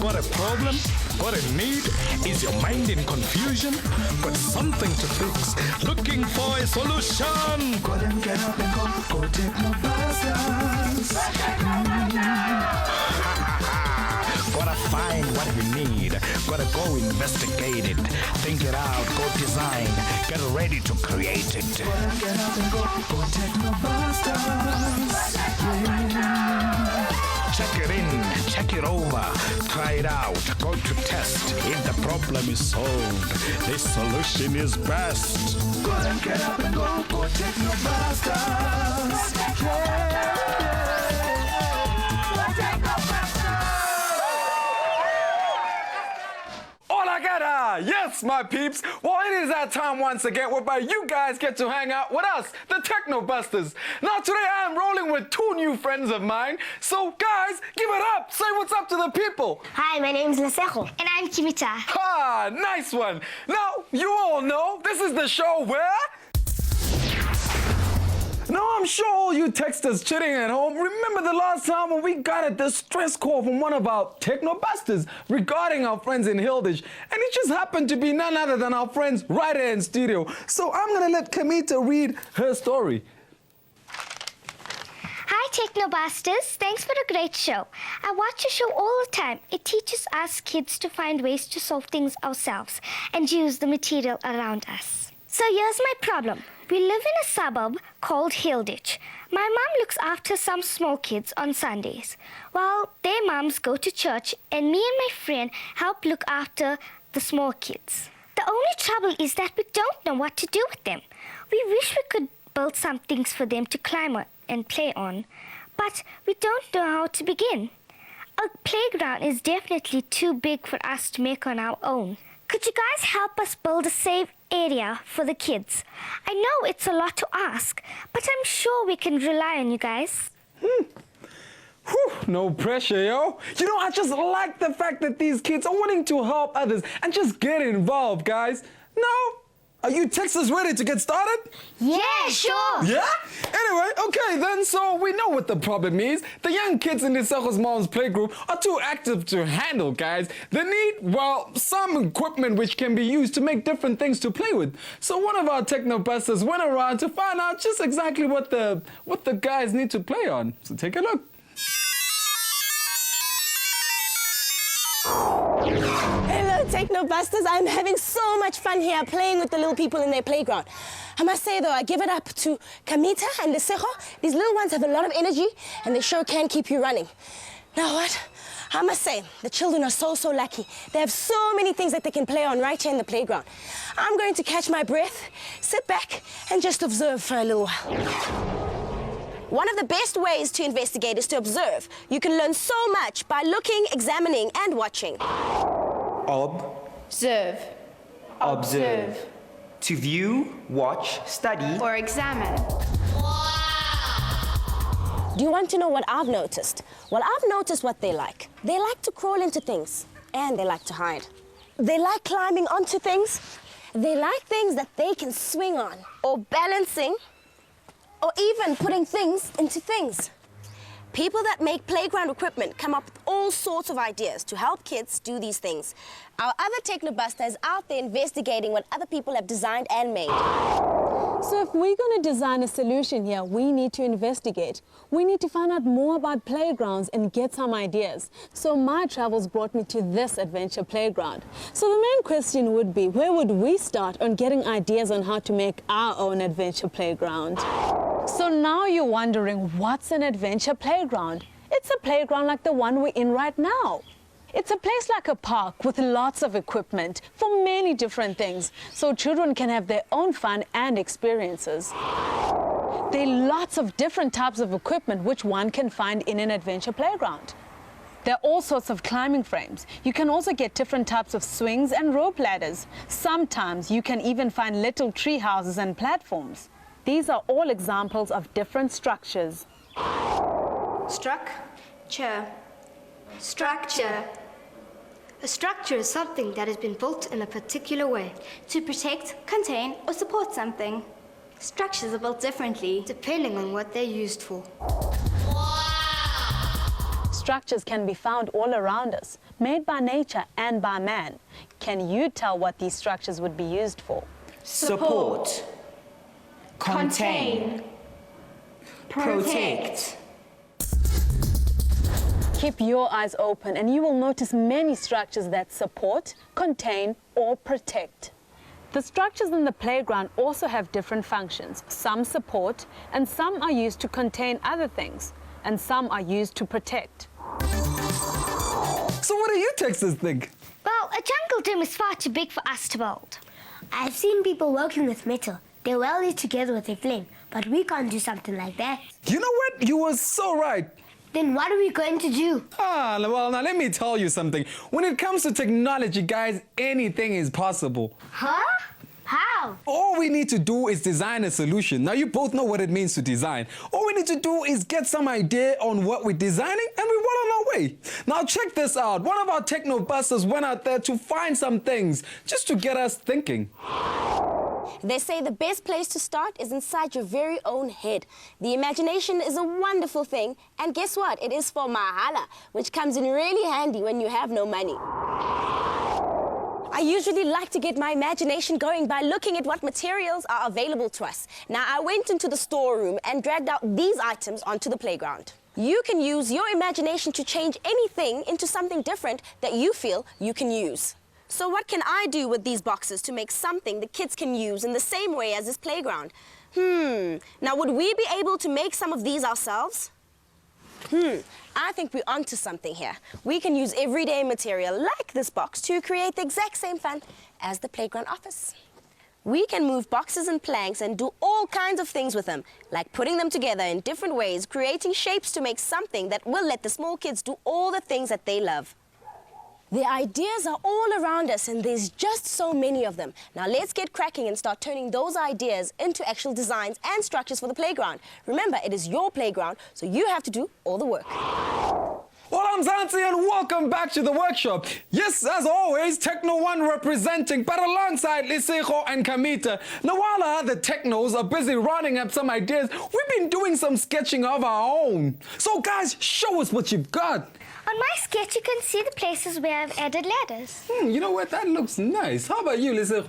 Got a problem? Got a need? Is your mind in confusion? Got something to fix? Looking for a solution? Go and get up and go Technobusters. Gotta find what we need. Gotta go investigate it. Think it out. Go design. Get ready to create it. Gotta get up and go Technobusters. Check it in. Check it over. Try it out. Go to test. If the problem is solved, the solution is best. Gotta get up and go Technobusters. Yes, my peeps. Well, it is that time once again whereby you guys get to hang out with us, the Technobusters. Now, today I'm rolling with two new friends of mine. So, guys, give it up. Say what's up to the people. Hi, my name's Lesego. And I'm Kimita. Ha, nice one. Now, you all know this is the show where... Now, I'm sure all you texters chilling at home remember the last time when we got a distress call from one of our Technobusters regarding our friends in Hillditch, and it just happened to be none other than our friends right here in studio. So I'm gonna let Kamita read her story. Hi, Technobusters. Thanks for the great show. I watch your show all the time. It teaches us kids to find ways to solve things ourselves and use the material around us. So here's my problem. We live in a suburb called Hillditch. My mom looks after some small kids on Sundays, while their moms go to church, and me and my friend help look after the small kids. The only trouble is that we don't know what to do with them. We wish we could build some things for them to climb on and play on, but we don't know how to begin. A playground is definitely too big for us to make on our own. Could you guys help us build a safe area for the kids? I know it's a lot to ask, but I'm sure we can rely on you guys. Whew, no pressure, yo. You know, I just like the fact that these kids are wanting to help others and just get involved, guys. Now, are you Texas ready to get started? Yeah, sure. Yeah? Anyway, okay then, so we know what the problem is. The young kids in Lesego's mom's playgroup are too active to handle, guys. They need, well, some equipment which can be used to make different things to play with. So one of our Technobusters went around to find out just exactly what the guys need to play on. So take a look. Hello, Technobusters. I'm having so much fun here playing with the little people in their playground. I must say, though, I give it up to Kamita and Lesego. These little ones have a lot of energy, and they sure can keep you running. Now what? I must say, the children are so lucky. They have so many things that they can play on right here in the playground. I'm going to catch my breath, sit back, and just observe for a little while. One of the best ways to investigate is to observe. You can learn so much by looking, examining, and watching. Observe. Observe. To view, watch, study, Or examine. Do you want to know what I've noticed? Well, I've noticed what they like. They like to crawl into things, and they like to hide. They like climbing onto things. They like things that they can swing on, or balancing, or even putting things into things. People that make playground equipment come up with all sorts of ideas to help kids do these things. Our other Technobuster is out there investigating what other people have designed and made. So if we're going to design a solution here, we need to investigate. We need to find out more about playgrounds and get some ideas. So my travels brought me to this adventure playground. So the main question would be, where would we start on getting ideas on how to make our own adventure playground? So now you're wondering, what's an adventure playground? It's a playground like the one we're in right now. It's a place like a park with lots of equipment for many different things, so children can have their own fun and experiences. There are lots of different types of equipment which one can find in an adventure playground. There are all sorts of climbing frames. You can also get different types of swings and rope ladders. Sometimes you can even find little tree houses and platforms. These are all examples of different structures. Structure. Structure. A structure is something that has been built in a particular way. To protect, contain, or support something. Structures are built differently, Depending on what they're used for. structures can be found all around us, made by nature and by man. Can you tell what these structures would be used for? Support. Contain. Protect. Keep your eyes open and you will notice many structures that support, contain, or protect. The structures in the playground also have different functions. Some support, and some are used to contain other things, and some are used to protect. So what do you Texas think? Well, a jungle gym is far too big for us to build. I've seen people working with metal. They're welded together with a flame, but we can't do something like that. You know what? You were so right. Then what are we going to do? Well, now let me tell you something. When it comes to technology, guys, anything is possible. Huh? How? All we need to do is design a solution. Now, you both know what it means to design. All we need to do is get some idea on what we're designing, and we're well on our way. Now, check this out. One of our techno busters went out there to find some things just to get us thinking. They say the best place to start is inside your very own head. The imagination is a wonderful thing, and guess what? It is for mahala, which comes in really handy when you have no money. I usually like to get my imagination going by looking at what materials are available to us. Now, I went into the storeroom and dragged out these items onto the playground. You can use your imagination to change anything into something different that you feel you can use. So what can I do with these boxes to make something the kids can use in the same way as this playground? Now, would we be able to make some of these ourselves? I think we're onto something here. We can use everyday material like this box to create the exact same fun as the playground office. We can move boxes and planks and do all kinds of things with them, like putting them together in different ways, creating shapes to make something that will let the small kids do all the things that they love. The ideas are all around us and there's just so many of them. Now let's get cracking and start turning those ideas into actual designs and structures for the playground. Remember, it is your playground, so you have to do all the work. Well, I'm Zanti and welcome back to the workshop. Yes, as always, Techno 1 representing, but alongside Lisejo and Kamita. Now, while our other technos are busy rounding up some ideas, we've been doing some sketching of our own. So guys, show us what you've got. On my sketch, you can see the places where I've added ladders. You know what? That looks nice. How about you, Lisejo?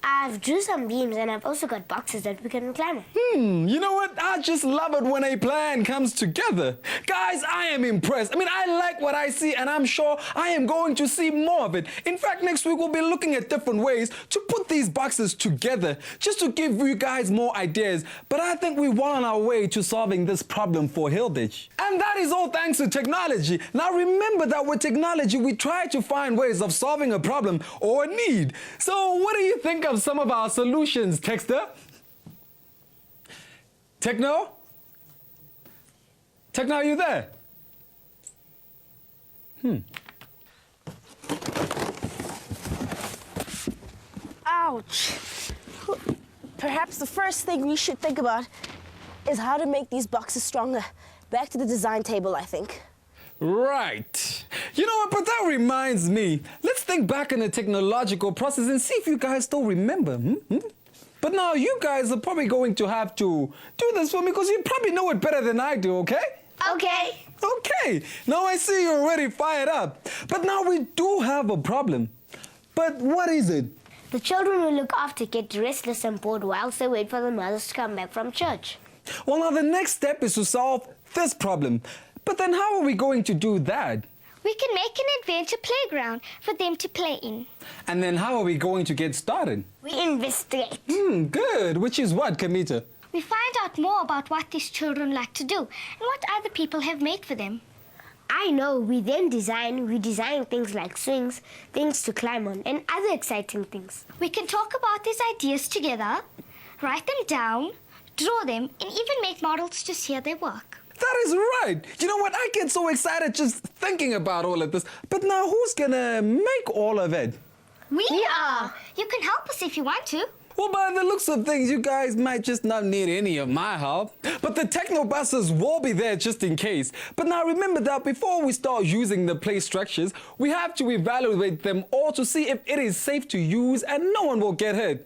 I've drew some beams and I've also got boxes that we can climb on. You know what? I just love it when a plan comes together. Guys, I am impressed. I mean, I like what I see and I'm sure I am going to see more of it. In fact, next week we'll be looking at different ways to put these boxes together just to give you guys more ideas. But I think we're well on our way to solving this problem for Hillditch. And that is all thanks to technology. Now remember that with technology, we try to find ways of solving a problem or a need. So what do you think of some of our solutions, Texter? Techno? Techno, are you there? Ouch. Perhaps the first thing we should think about is how to make these boxes stronger. Back to the design table, I think. Right. You know what, but that reminds me. Let's think back in the technological process and see if you guys still remember. But now you guys are probably going to have to do this for me because you probably know it better than I do, okay? Okay. Okay. Now I see you're already fired up. But now we do have a problem. But what is it? The children we look after get restless and bored whilst they wait for the mothers to come back from church. Well, now the next step is to solve this problem. But then how are we going to do that? We can make an adventure playground for them to play in. And then how are we going to get started? We investigate. Good. Which is what, Kamita? We find out more about what these children like to do and what other people have made for them. I know, we then design things like swings, things to climb on, and other exciting things. We can talk about these ideas together, write them down, draw them, and even make models to see their work. That is right. You know what? I get so excited just thinking about all of this. But now who's gonna make all of it? We are. You can help us if you want to. Well, by the looks of things, you guys might just not need any of my help. But the technobusters will be there just in case. But now remember that before we start using the play structures, we have to evaluate them all to see if it is safe to use and no one will get hurt.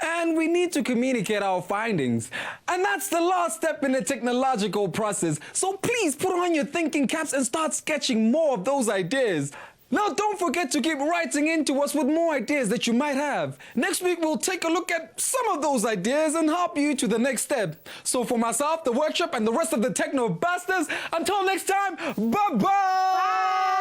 And we need to communicate our findings. And that's the last step in the technological process. So please put on your thinking caps and start sketching more of those ideas. Now, don't forget to keep writing into us with more ideas that you might have. Next week, we'll take a look at some of those ideas and help you to the next step. So for myself, the workshop, and the rest of the Techno Bastards, until next time, bye-bye! Bye.